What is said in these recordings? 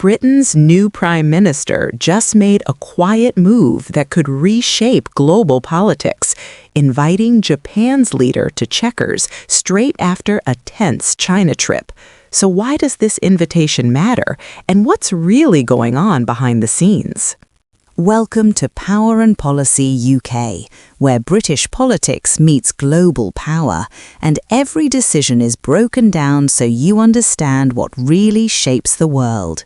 Britain's new Prime Minister just made a quiet move that could reshape global politics, inviting Japan's leader to Chequers straight after a tense China trip. So why does this invitation matter, and what's really going on behind the scenes? Welcome to Power and Policy UK, where British politics meets global power, and every decision is broken down so you understand what really shapes the world.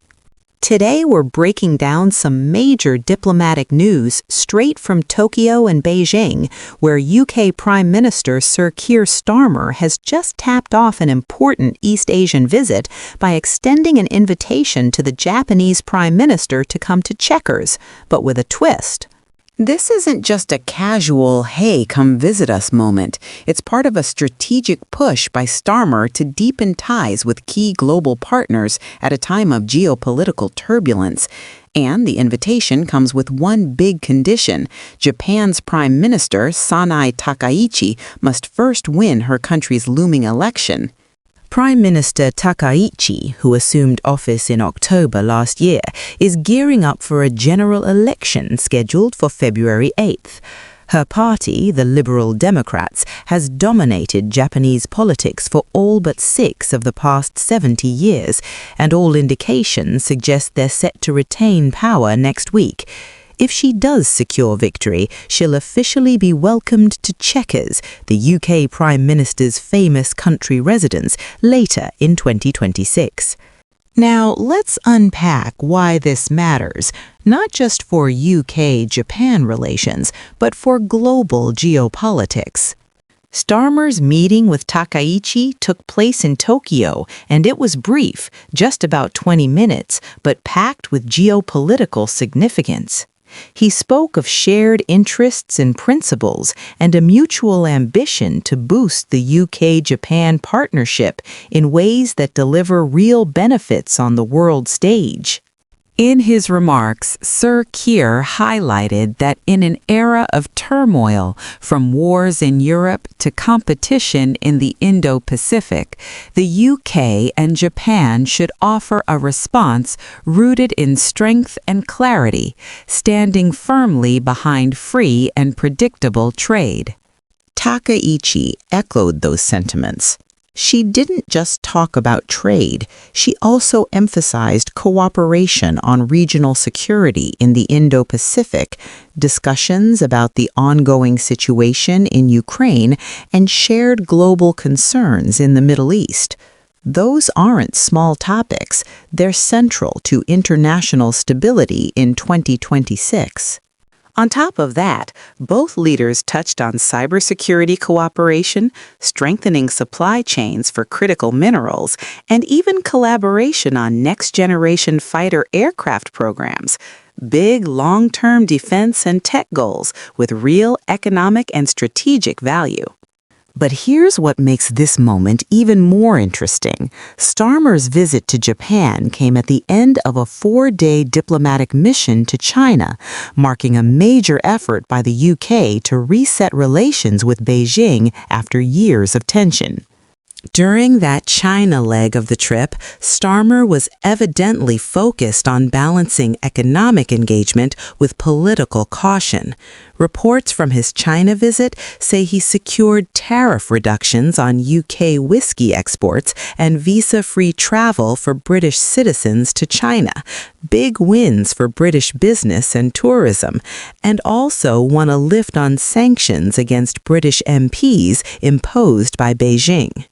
Today we're breaking down some major diplomatic news straight from Tokyo and Beijing, where UK Prime Minister Sir Keir Starmer has just tapped off an important East Asian visit by extending an invitation to the Japanese Prime Minister to come to Chequers, but with a twist. This isn't just a casual, hey, come visit us moment. It's part of a strategic push by Starmer to deepen ties with key global partners at a time of geopolitical turbulence. And the invitation comes with one big condition. Japan's Prime Minister, Sanai Takaichi, must first win her country's looming election. Prime Minister Takaichi, who assumed office in October last year, is gearing up for a general election scheduled for February 8th. Her party, the Liberal Democrats, has dominated Japanese politics for all but 6 of the past 70 years, and all indications suggest they're set to retain power next week. If she does secure victory, she'll officially be welcomed to Chequers, the UK Prime Minister's famous country residence, later in 2026. Now, let's unpack why this matters, not just for UK-Japan relations, but for global geopolitics. Starmer's meeting with Takaichi took place in Tokyo, and it was brief, just about 20 minutes, but packed with geopolitical significance. He spoke of shared interests and principles and a mutual ambition to boost the UK-Japan partnership in ways that deliver real benefits on the world stage. In his remarks, Sir Keir highlighted that in an era of turmoil, from wars in Europe to competition in the Indo-Pacific, the UK and Japan should offer a response rooted in strength and clarity, standing firmly behind free and predictable trade. Takaichi echoed those sentiments. She didn't just talk about trade, she also emphasized cooperation on regional security in the Indo-Pacific, discussions about the ongoing situation in Ukraine, and shared global concerns in the Middle East. Those aren't small topics, they're central to international stability in 2026. On top of that, both leaders touched on cybersecurity cooperation, strengthening supply chains for critical minerals, and even collaboration on next-generation fighter aircraft programs. Big, long-term defense and tech goals with real economic and strategic value. But here's what makes this moment even more interesting. Starmer's visit to Japan came at the end of a 4-day diplomatic mission to China, marking a major effort by the UK to reset relations with Beijing after years of tension. During that China leg of the trip, Starmer was evidently focused on balancing economic engagement with political caution. Reports from his China visit say he secured tariff reductions on UK whiskey exports and visa-free travel for British citizens to China, big wins for British business and tourism, and also won a lift on sanctions against British MPs imposed by Beijing.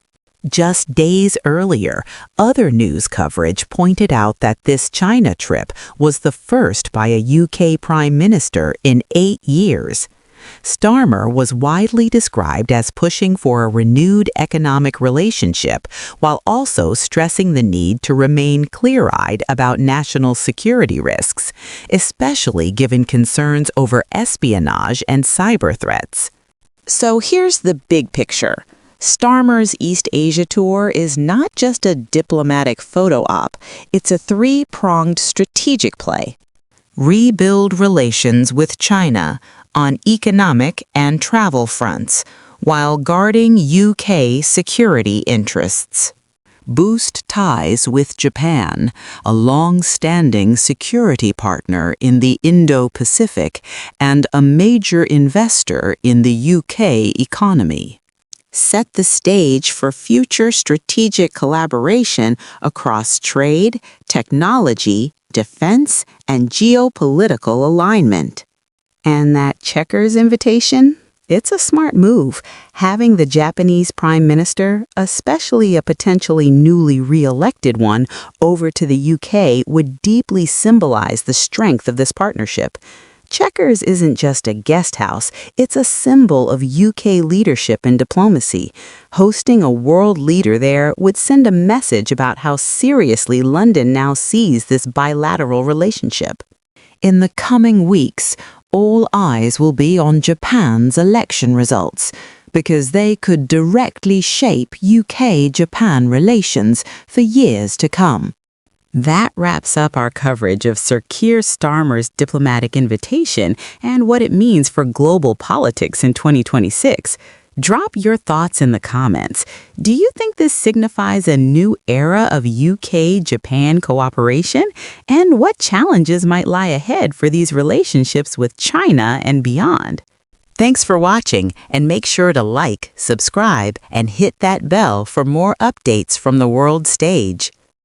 Just days earlier, other news coverage pointed out that this China trip was the first by a UK Prime Minister in 8 years. Starmer was widely described as pushing for a renewed economic relationship, while also stressing the need to remain clear-eyed about national security risks, especially given concerns over espionage and cyber threats. So here's the big picture. Starmer's East Asia tour is not just a diplomatic photo op, it's a 3-pronged strategic play. Rebuild relations with China on economic and travel fronts, while guarding UK security interests. boost ties with Japan, a long-standing security partner in the Indo-Pacific and a major investor in the UK economy. Set the stage for future strategic collaboration across trade, technology, defense, and geopolitical alignment. And that Chequers invitation? It's a smart move. Having the Japanese Prime Minister, especially a potentially newly re-elected one, over to the UK would deeply symbolize the strength of this partnership. Chequers isn't just a guest house, it's a symbol of UK leadership and diplomacy. Hosting a world leader there would send a message about how seriously London now sees this bilateral relationship. In the coming weeks, all eyes will be on Japan's election results, because they could directly shape UK-Japan relations for years to come. That wraps up our coverage of Sir Keir Starmer's diplomatic invitation and what it means for global politics in 2026. Drop your thoughts in the comments. Do you think this signifies a new era of UK-Japan cooperation? And what challenges might lie ahead for these relationships with China and beyond? Thanks for watching, and make sure to like, subscribe, and hit that bell for more updates from the world stage.